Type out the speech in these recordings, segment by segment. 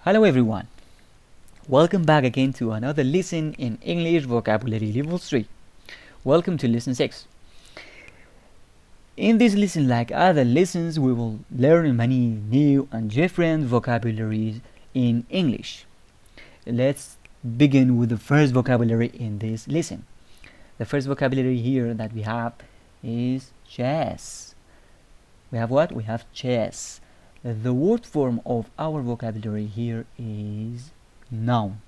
Hello everyone, welcome back again to another lesson in English Vocabulary Level 3. Welcome to Lesson 6. In this lesson, like other lessons, we will learn many new and different vocabularies in English. Let's begin with the first vocabulary in this lesson. The first vocabulary here that we have is chess. We have what? We have chess. The word form of our vocabulary here is noun.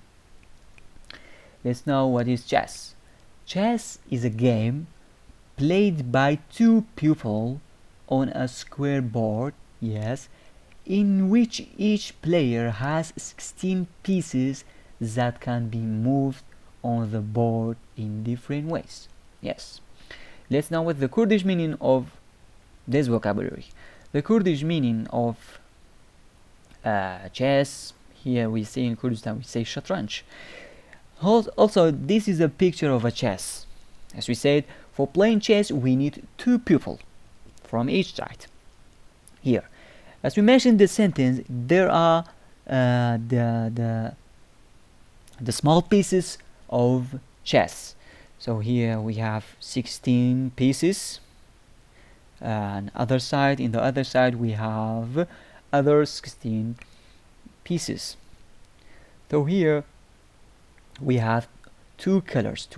Let's know what is chess. Chess is a game played by two people on a square board, yes, in which each player has 16 pieces that can be moved on the board in different ways. Yes. Let's know what the Kurdish meaning of this vocabulary. The Kurdish meaning of chess, here we say in Kurdistan we say shatranj. Also, this is a picture of a chess. As we said, for playing chess we need two people from each side. Here, as we mentioned the sentence, there are the small pieces of chess. So here we have 16 pieces. And in the other side we have other 16 pieces. So here we have two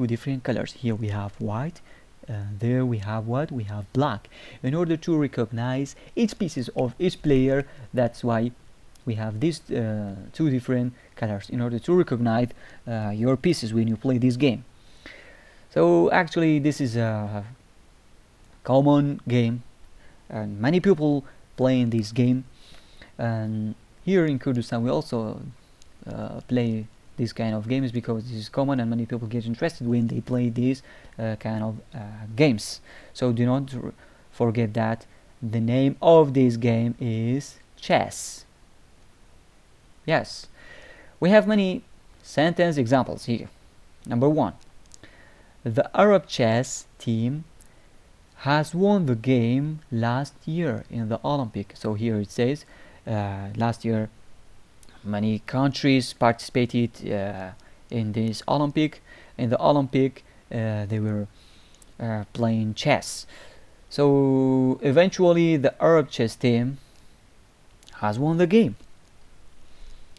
different colors. Here we have white, there we have what? We have black. In order to recognize each pieces of each player, that's why we have these two different colors, in order to recognize your pieces when you play this game. So actually this is a common game and many people playing this game, and here in Kurdistan we also play these kind of games because this is common and many people get interested when they play these kind of games. So do not forget that the name of this game is chess. Yes, we have many sentence examples here. Number 1, the Arab chess team has won the game last year in the Olympic. So here it says last year many countries participated in this Olympic. In the Olympic they were playing chess. So eventually the Arab chess team has won the game.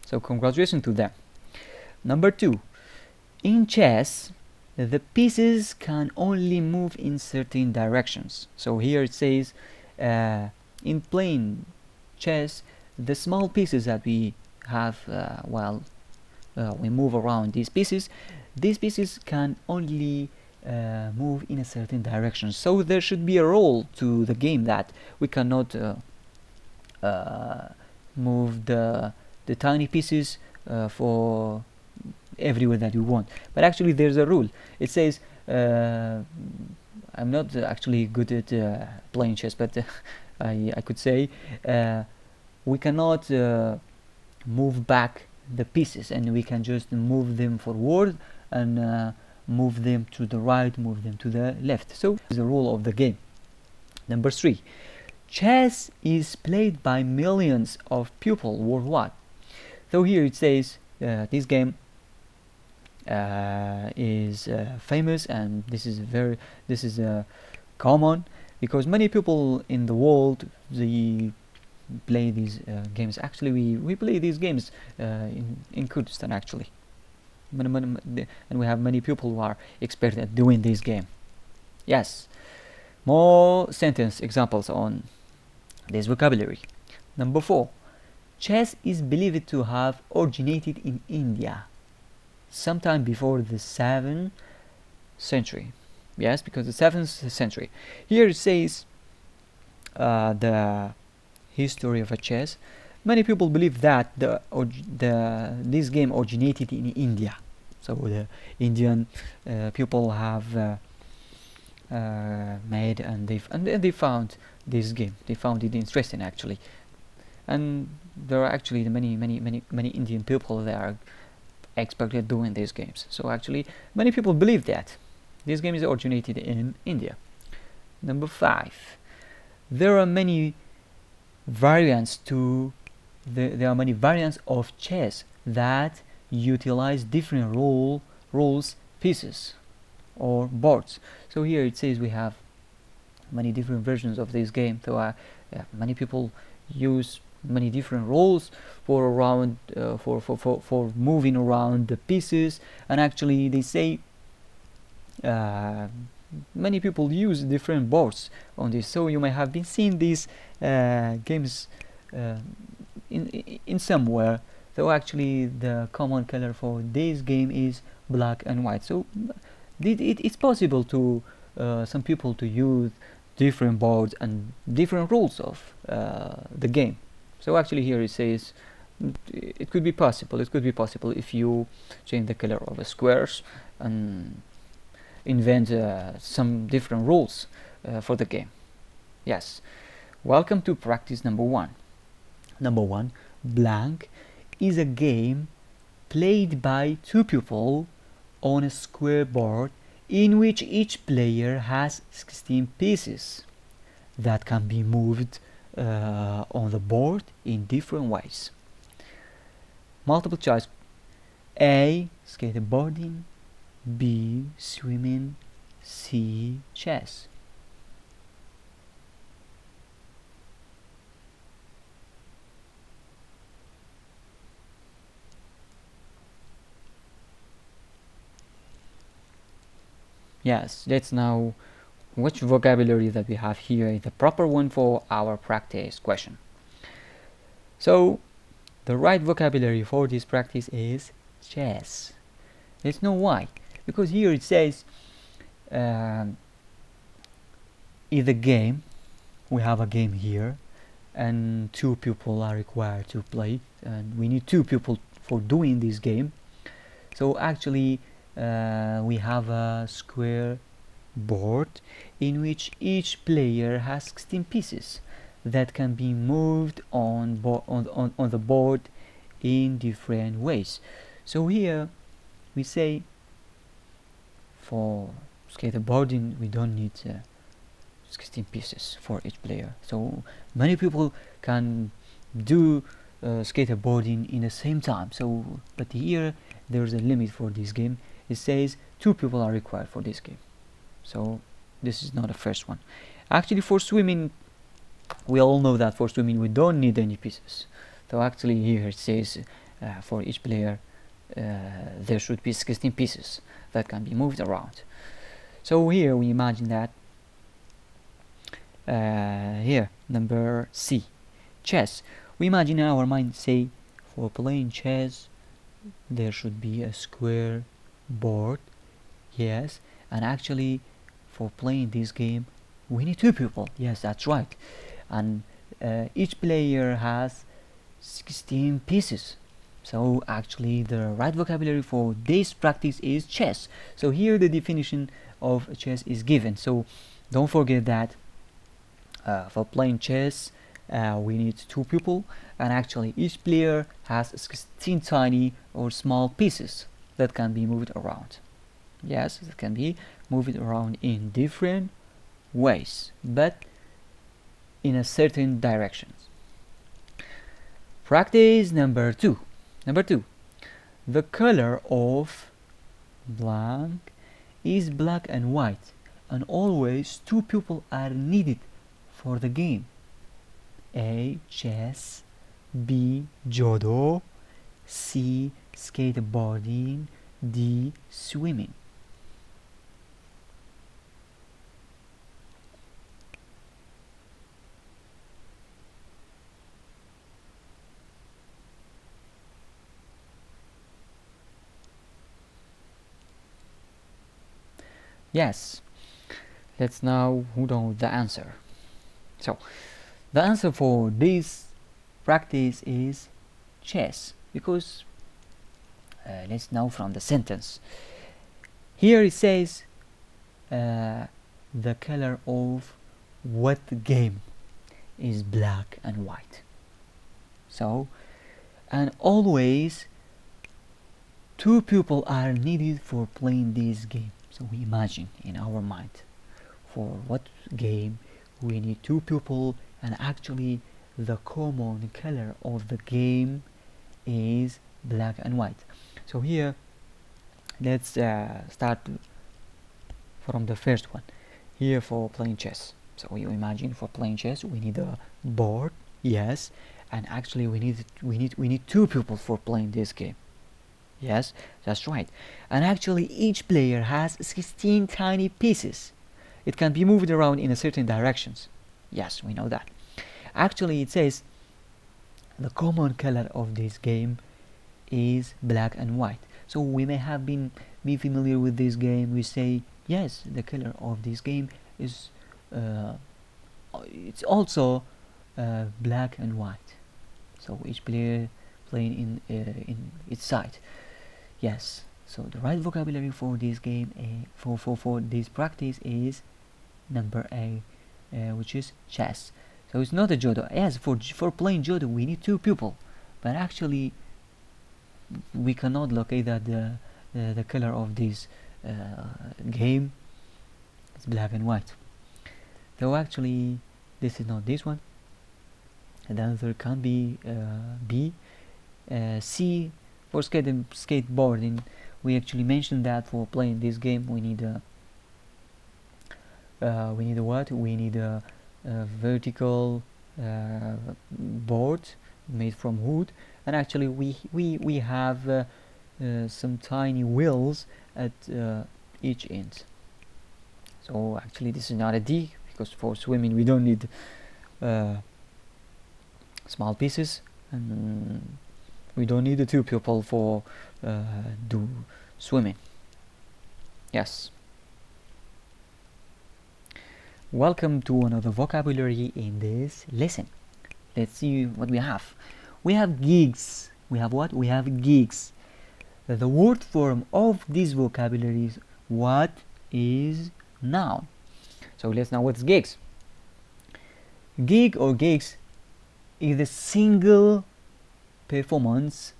So congratulations to them. Number 2, in chess the pieces can only move in certain directions. So here it says in playing chess, the small pieces that we have while we move around these pieces can only move in a certain direction. So there should be a rule to the game that we cannot move the tiny pieces for everywhere that you want. But actually there's a rule. It says I'm not actually good at playing chess, but I could say we cannot move back the pieces, and we can just move them forward and move them to the right, move them to the left. So it's the rule of the game. Number 3, chess is played by millions of people worldwide. So here it says this game is famous, and this is common because many people in the world they play these games. Actually we play these games in Kurdistan actually, and we have many people who are expert at doing this game. Yes, more sentence examples on this vocabulary. Number 4, chess is believed to have originated in India sometime before the 7th century. Yes, because the 7th century. Here it says the history of a chess. Many people believe that this game originated in India. So the Indian people have made and they found this game. They found it interesting actually, and there are actually many Indian people that are expert at doing these games. So actually many people believe that this game is originated in India. Number 5, there are many variants to there are many variants of chess that utilize different rules, pieces, or boards. So here it says we have many different versions of this game. So many people use many different rules for around for moving around the pieces, and actually they say many people use different boards on this. So you may have been seeing these games in somewhere. So actually the common color for this game is black and white. So it's possible to some people to use different boards and different rules of the game. So actually here it says it could be possible. It could be possible if you change the color of the squares and invent some different rules for the game. Yes. Welcome to practice number 1. Number 1, blank is a game played by 2 people on a square board in which each player has 16 pieces that can be moved on the board in different ways. Multiple choice: A, skateboarding; B, swimming; C, chess. Yes, let's now which vocabulary that we have here is the proper one for our practice question. So the right vocabulary for this practice is chess. Let's know why. Because here it says in the game, we have a game here and 2 people are required to play, and we need 2 people for doing this game. So actually we have a square board in which each player has 16 pieces that can be moved on the board in different ways. So here we say for skateboarding we don't need 16 pieces for each player. So many people can do skateboarding in the same time. So but here there's a limit for this game. It says 2 people are required for this game. So this is not the first one. Actually for swimming, we all know that for swimming we don't need any pieces. So actually here it says for each player there should be 16 pieces that can be moved around. So here we imagine that here number C, chess. We imagine in our mind, say for playing chess there should be a square board. Yes, and actually for playing this game we need 2 people. Yes, that's right. And each player has 16 pieces. So actually the right vocabulary for this practice is chess. So here the definition of chess is given. So don't forget that for playing chess we need 2 people, and actually each player has 16 tiny or small pieces that can be moved around. Yes, it can be moved around in different ways, but in a certain direction. Practice number 2. Number 2. The color of blank is black and white, and always 2 people are needed for the game. A, chess; B, judo; C, skateboarding; D, swimming. Yes, let's now know the answer. So the answer for this practice is chess, because let's know from the sentence. Here it says the color of what game is black and white. So, and always 2 people are needed for playing this game. So we imagine in our mind for what game we need 2 people, and actually the common color of the game is black and white. So here let's start from the first one. Here for playing chess, so you imagine for playing chess we need a board, yes, and actually we need two people for playing this game. Yes, that's right. And actually each player has 16 tiny pieces. It can be moved around in a certain directions. Yes, we know that. Actually it says the common color of this game is black and white. So we may have be familiar with this game. We say yes, the color of this game is it's also black and white. So each player playing in its side. Yes. So the right vocabulary for this game, for this practice is number A, which is chess. So it's not a judo. Yes, for playing judo we need two people, but actually we cannot locate that the color of this game is black and white. Though actually this is not this one. And the answer can be B. C for skateboarding. We actually mentioned that for playing this game we need a what? We need a vertical board made from wood, and actually we have some tiny wheels at each end. So actually this is not a D, because for swimming we don't need small pieces, and we don't need the two people for do swimming. Yes. Welcome to another vocabulary in this lesson. Let's see what we have. We have gigs. We have what? We have gigs. The word form of this vocabulary is what is noun. So let's know what's gigs. Gig or gigs is a single performance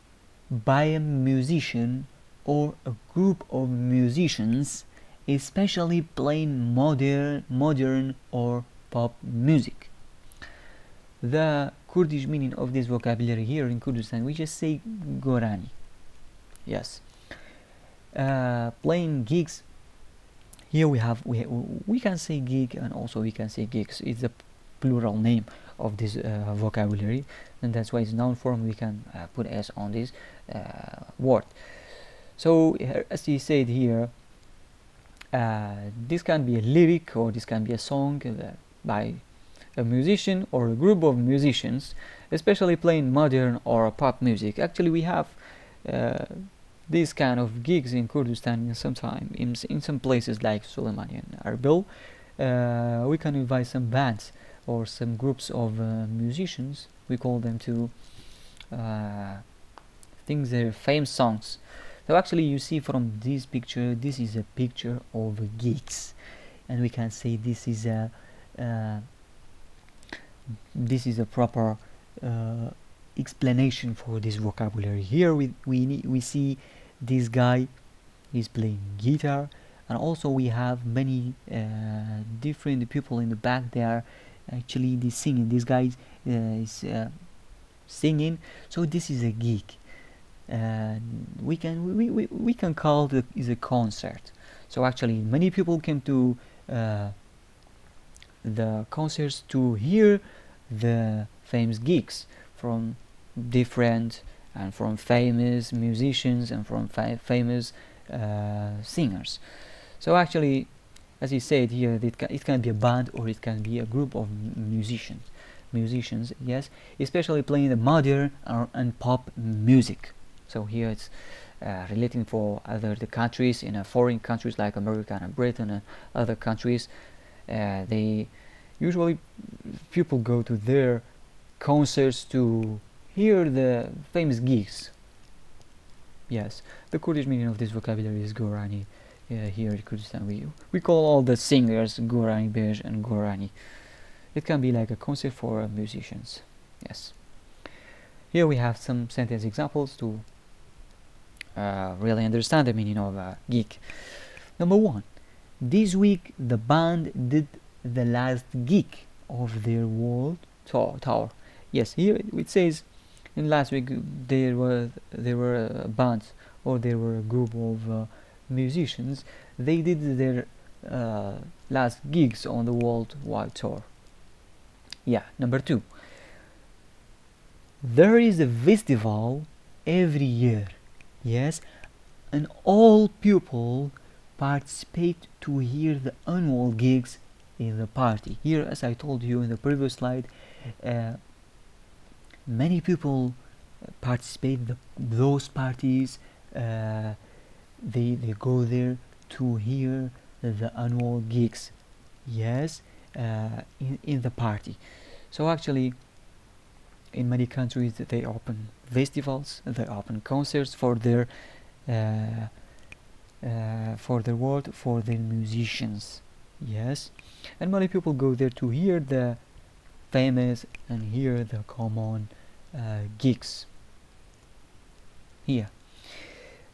by a musician or a group of musicians, especially playing modern or pop music. The Kurdish meaning of this vocabulary here in Kurdistan, we just say Gorani. Yes. Playing gigs. Here we can say gig, and also we can say gigs. It's a plural name of this vocabulary, and that's why it's noun form. We can put s on this word. So as he said here, this can be a lyric, or this can be a song by a musician or a group of musicians, especially playing modern or pop music. Actually we have these kind of gigs in Kurdistan in some places like Suleimani and Erbil. We can invite some bands or some groups of musicians. We call them to sing their famous songs. So actually you see from this picture, this is a picture of gigs, and we can say this is a proper explanation for this vocabulary. Here we see this guy is playing guitar, and also we have many different people in the back there. Actually they singing. This guy is singing. So this is a gig. We can call it is a concert. So actually many people came to the concerts to hear the famous gigs from different and from famous musicians and from famous singers. So actually, as he said here, it can be a band or it can be a group of musicians, yes, especially playing the modern and pop music. So here it's relating for the countries in foreign countries like America and Britain and other countries. They usually people go to their concerts to hear the famous gigs. Yes, the Kurdish meaning of this vocabulary is Gorani. Here in Kurdistan we call all the singers Gorani Bej and Gorani. It can be like a concert for musicians. Yes. Here we have some sentence examples to really understand the meaning of gig. Number 1. This week the band did the last gig of their world tour. Yes, here it says in last week there were a band, or there were a group of musicians. They did their uh, last gigs on the worldwide tour. Yeah, number two. There is a festival every year. Yes, and all people participate to hear the annual gigs in the party. Here, as I told you in the previous slide, uh, many people participate those parties. They go there to hear the annual gigs. Yes, in the party. So actually, in many countries, they open festivals, they open concerts uh, for their world, for their musicians. Yes, and many people go there to hear the famous and hear the common gigs. Here,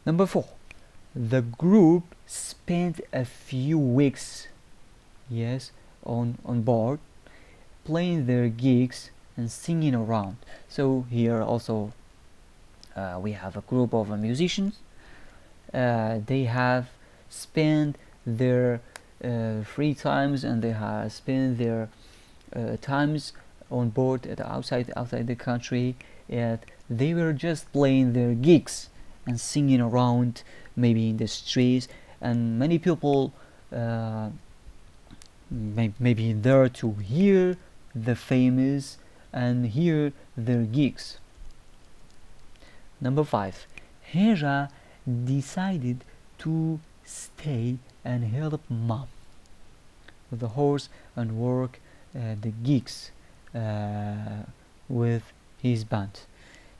number four, the group spent a few weeks, yes, on board, playing their gigs and singing around. So here also we have a group of musicians. They have spent their free times, and they have spent their times on board at outside the country, and they were just playing their gigs and singing around, maybe in the streets, and many people maybe there to hear the famous and hear their gigs. Number five, Hera decided to stay and help mom with the horse and work the gigs with his band.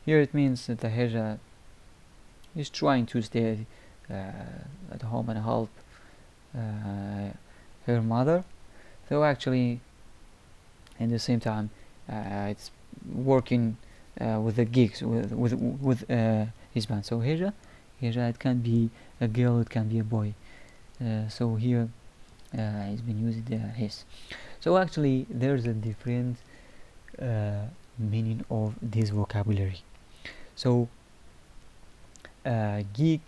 Here it means that the Hera is trying to stay at home and help her mother, though actually at the same time it's working with the gigs with his band. So Hera, it can be a girl, it can be a boy. So here it's been used his. So actually there's a different meaning of this vocabulary. So gig,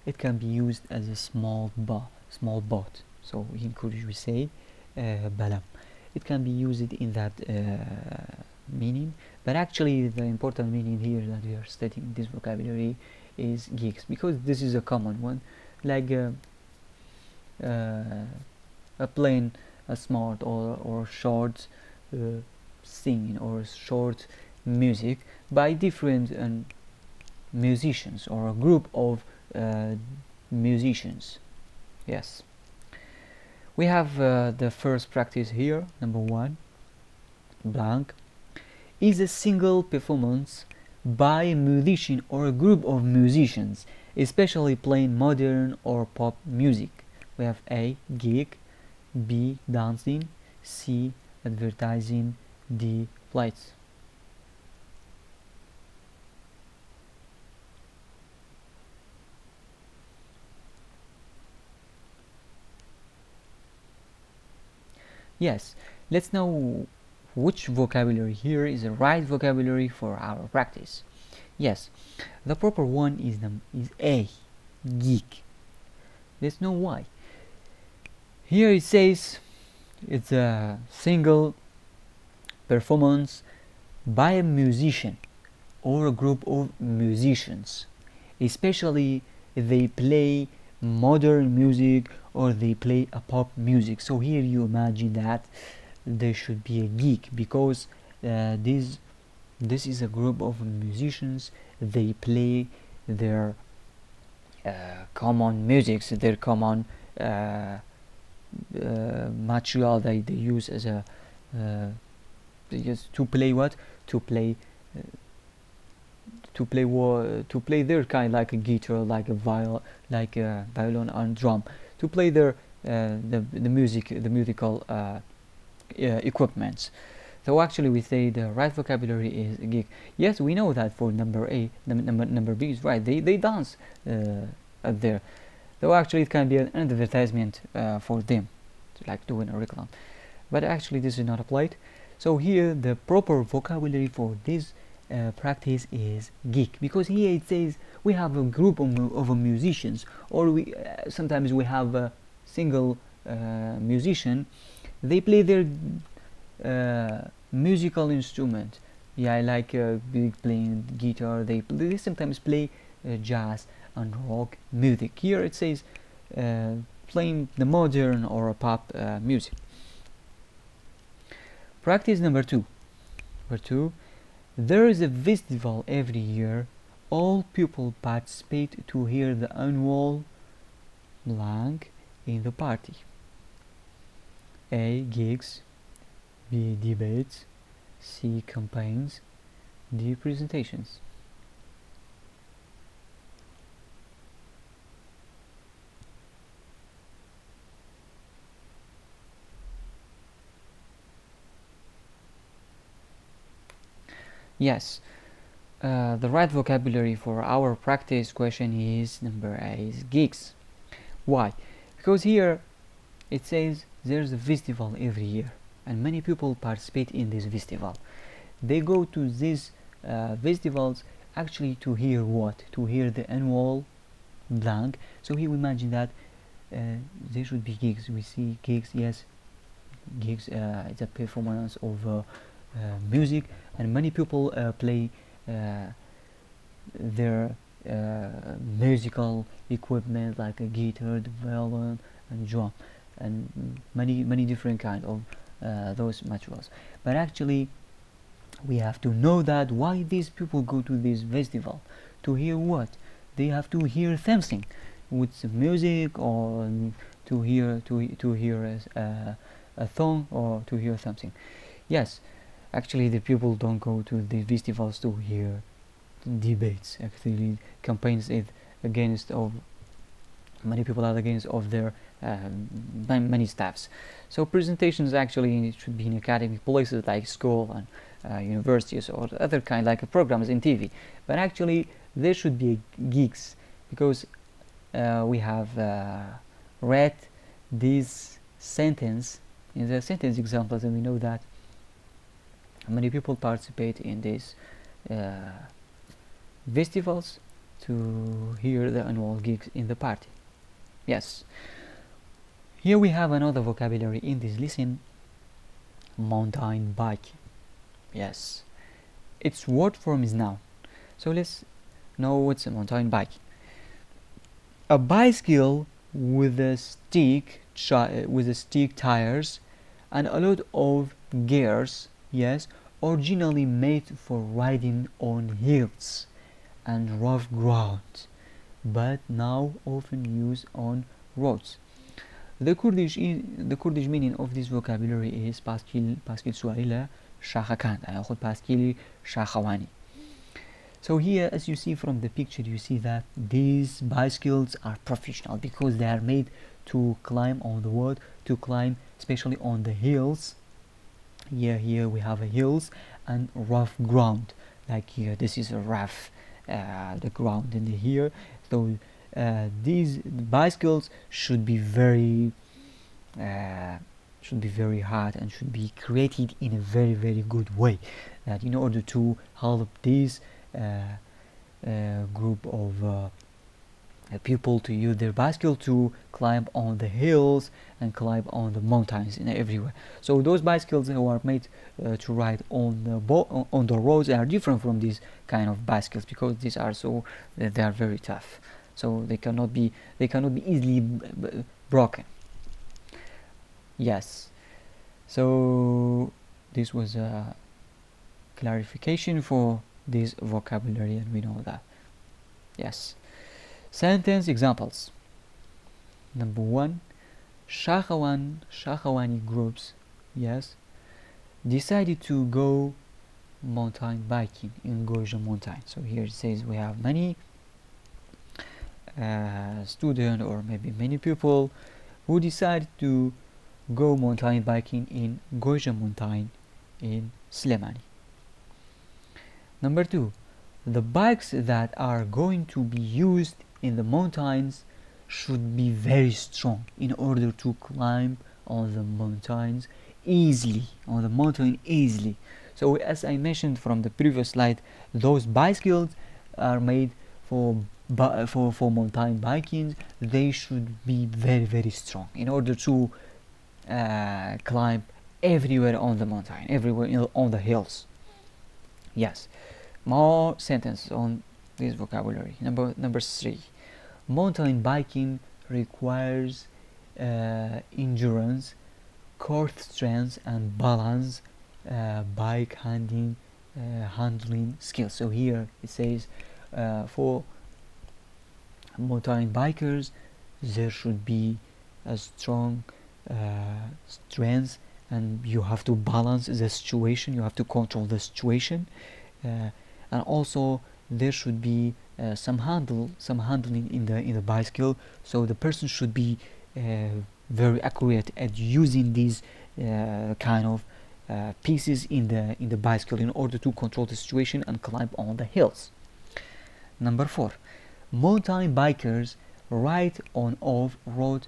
it can be used as a small boat. So in Kurdish we say balam. It can be used in that meaning, but actually the important meaning here that we are studying this vocabulary is gigs, because this is a common one, like a plain, a smart or short singing or short music by different musicians or a group of musicians. Yes, we have the first practice here. Number one, blank is a single performance by a musician or a group of musicians, especially playing modern or pop music. We have A, gig, B, dancing, C, advertising, D, flights. Yes, let's know which vocabulary here is the right vocabulary for our practice. Yes, the proper one is A, geek. Let's know why. Here it says it's a single performance by a musician or a group of musicians, especially if they play modern music or they play a pop music. So here you imagine that there should be a geek, because this is a group of musicians. They play their common musics, their common material they use as a to play what to play to play their kind, like a guitar, like a violin and drum, to play their the musical equipments. So actually we say the right vocabulary is gig. Yes, we know that for number A, number B is right. They dance up there. Though actually it can be an advertisement for them, like doing a reclam. But actually this is not applied. So here the proper vocabulary for this practice is geek, because here it says we have a group of musicians, or we sometimes we have a single musician. They play their musical instrument. Yeah, like playing guitar. They sometimes play jazz and rock music. Here it says playing the modern or pop music. Practice number two. There is a festival every year. All people participate to hear the annual blank in the party. A. Gigs. B. Debates. C. Campaigns. D. Presentations. Yes, the right vocabulary for our practice question is number A, is gigs. Why? Because here it says there's a festival every year and many people participate in this festival. They go to these festivals actually to hear what? To hear the annual blank. So here we imagine that there should be gigs. We see gigs, yes, gigs. It's a performance of music, and many people play their musical equipment like a guitar, the violin, and drum, and many different kind of those materials. But actually, we have to know that why these people go to this festival to hear what? They have to hear something with some music, or to hear a song, or to hear something. Yes, actually the people don't go to the festivals to hear debates. Actually, campaigns is against of many people are against of their many staffs. So presentations actually should be in academic places like school and universities, or other kind like programs in TV. But actually there should be gigs, because we have read this sentence in the sentence examples, and we know that many people participate in these festivals to hear the annual gigs in the party. Yes. Here we have another vocabulary in this lesson: mountain biking. Yes, its word form is noun. So let's know what's a mountain bike. A bicycle with a stick tires and a lot of gears. Yes, originally made for riding on hills and rough ground, but now often used on roads. The Kurdish meaning of this vocabulary is باسكيل سواري لشاخكان. هاخد باسكيل شاخواني. So here, as you see from the picture, you see that these bicycles are professional because they are made to climb on the road, to climb especially on the hills. Here we have a hills and rough ground. Like here, this is a rough the ground in the here. So these bicycles should be very hard and should be created in a very good way, that in order to help this group of people to use their bicycle to climb on the hills and climb on the mountains and everywhere. So those bicycles who are made to ride on the roads are different from these kind of bicycles, because these are they are very tough, so they cannot be easily broken. Yes, so this was a clarification for this vocabulary, and we know that. Yes. Sentence examples. Number 1, Shakhawani groups, yes, decided to go mountain biking in Goja mountain. So here it says we have many students, or maybe many people who decided to go mountain biking in Goja mountain in Slemani. Number 2, the bikes that are going to be used in the mountains should be very strong in order to climb on the mountains easily on the mountain easily. So as I mentioned from the previous slide, those bicycles are made for mountain biking. They should be very strong in order to climb everywhere on the mountain, everywhere on the hills. Yes, more sentences on this vocabulary. Number 3. Mountain biking requires endurance, core strength, and balance, bike handling skills. So here it says for mountain bikers there should be a strong strength, and you have to balance the situation, you have to control the situation, and also there should be some handling in the bicycle, so the person should be very accurate at using these kind of pieces in the bicycle in order to control the situation and climb on the hills. Number 4. Mountain bikers ride on off-road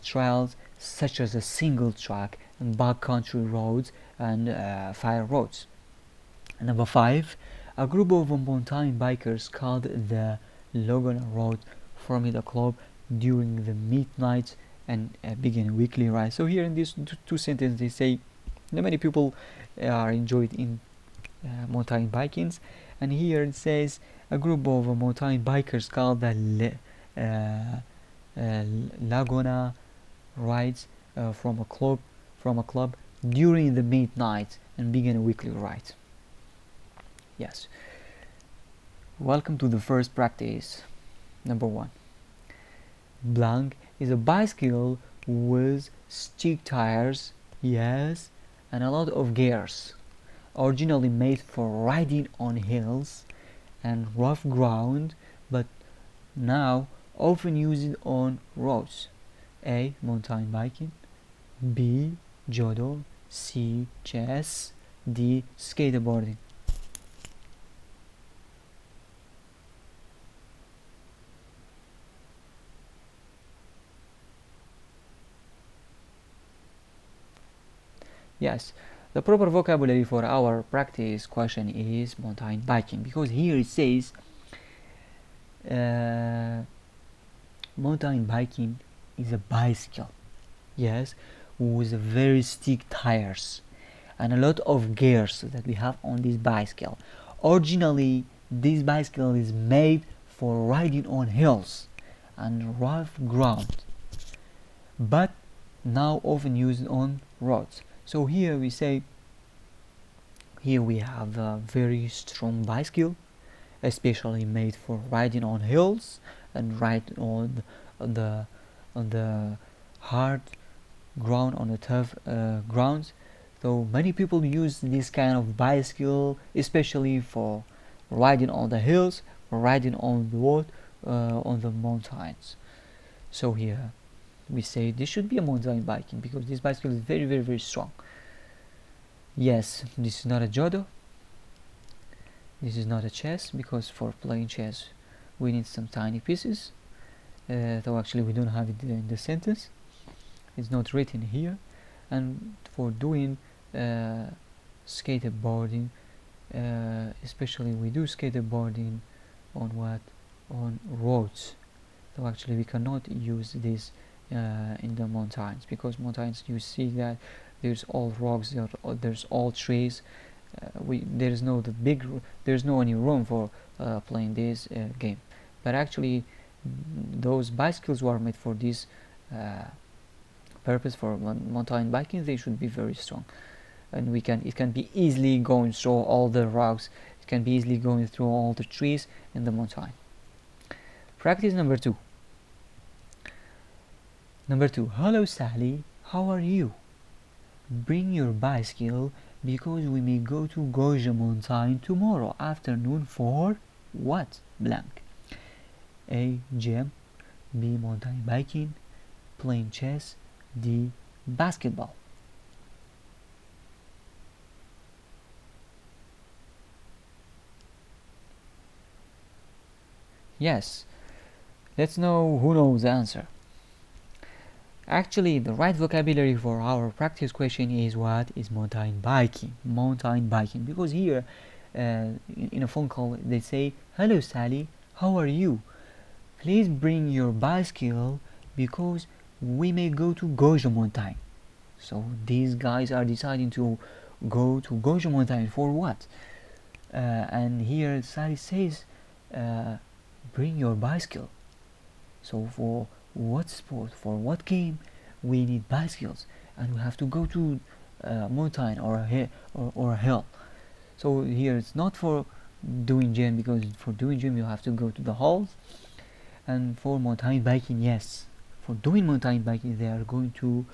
trails such as a single track and backcountry roads and fire roads. Number 5. A group of mountain bikers called the Laguna Road formed a club during the midnight and began weekly rides. So here in these two sentences they say many people are enjoyed in mountain bikings, and here it says a group of mountain bikers called the Laguna rides from a club during the midnight and began a weekly ride. Yes. Welcome to the first practice. Number 1. Blank is a bicycle with stick tires, yes, and a lot of gears. Originally made for riding on hills and rough ground, but now often used on roads. A. Mountain biking. B. Judo. C. Chess. D. Skateboarding. Yes, the proper vocabulary for our practice question is mountain biking, because here it says mountain biking is a bicycle, yes, with very stiff tires and a lot of gears that we have on this bicycle. Originally, this bicycle is made for riding on hills and rough ground, but now often used on roads. So here we say, here we have a very strong bicycle, especially made for riding on hills and riding on the hard ground, on the tough grounds. So many people use this kind of bicycle, especially for riding on the hills, or riding on the road, on the mountains. So here we say this should be a mountain biking because this bicycle is very strong. Yes, this is not a judo, this is not a chess, because for playing chess we need some tiny pieces, though actually we don't have it in the sentence, it's not written here. And for doing skateboarding, especially we do skateboarding on roads, so actually we cannot use this in the mountains, because mountains you see that there's all rocks, there's all trees, there's no any room for playing this game. But actually those bicycles were made for this purpose, for mountain biking. They should be very strong, and it can be easily going through all the rocks, it can be easily going through all the trees in the mountain. Practice number 2. Hello Sally, how are you? Bring your bicycle because we may go to Goja Mountain tomorrow afternoon for what? Blank. A. Gym. B. Mountain biking. Playing chess. D. Basketball. Yes, let's know who knows the answer. Actually, the right vocabulary for our practice question is what is mountain biking. Mountain biking, because here in a phone call they say, "Hello Sally, how are you? Please bring your bicycle because we may go to Gojo Mountain." So these guys are deciding to go to Gojo Mountain for what? And here Sally says, bring your bicycle. So for what sport, for what game, we need bicycles, and we have to go to a mountain or or a hill. So here it's not for doing gym, because for doing gym you have to go to the halls, and for mountain biking, yes, for doing mountain biking they are going to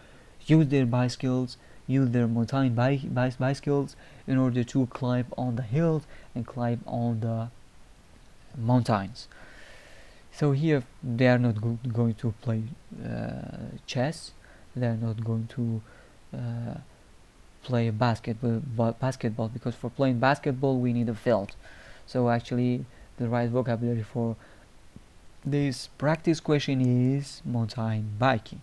use their bicycles, use their bicycles in order to climb on the hills and climb on the mountains. So here they are not going to play chess. They are not going to play basketball, because for playing basketball we need a field. So actually the right vocabulary for this practice question is mountain biking.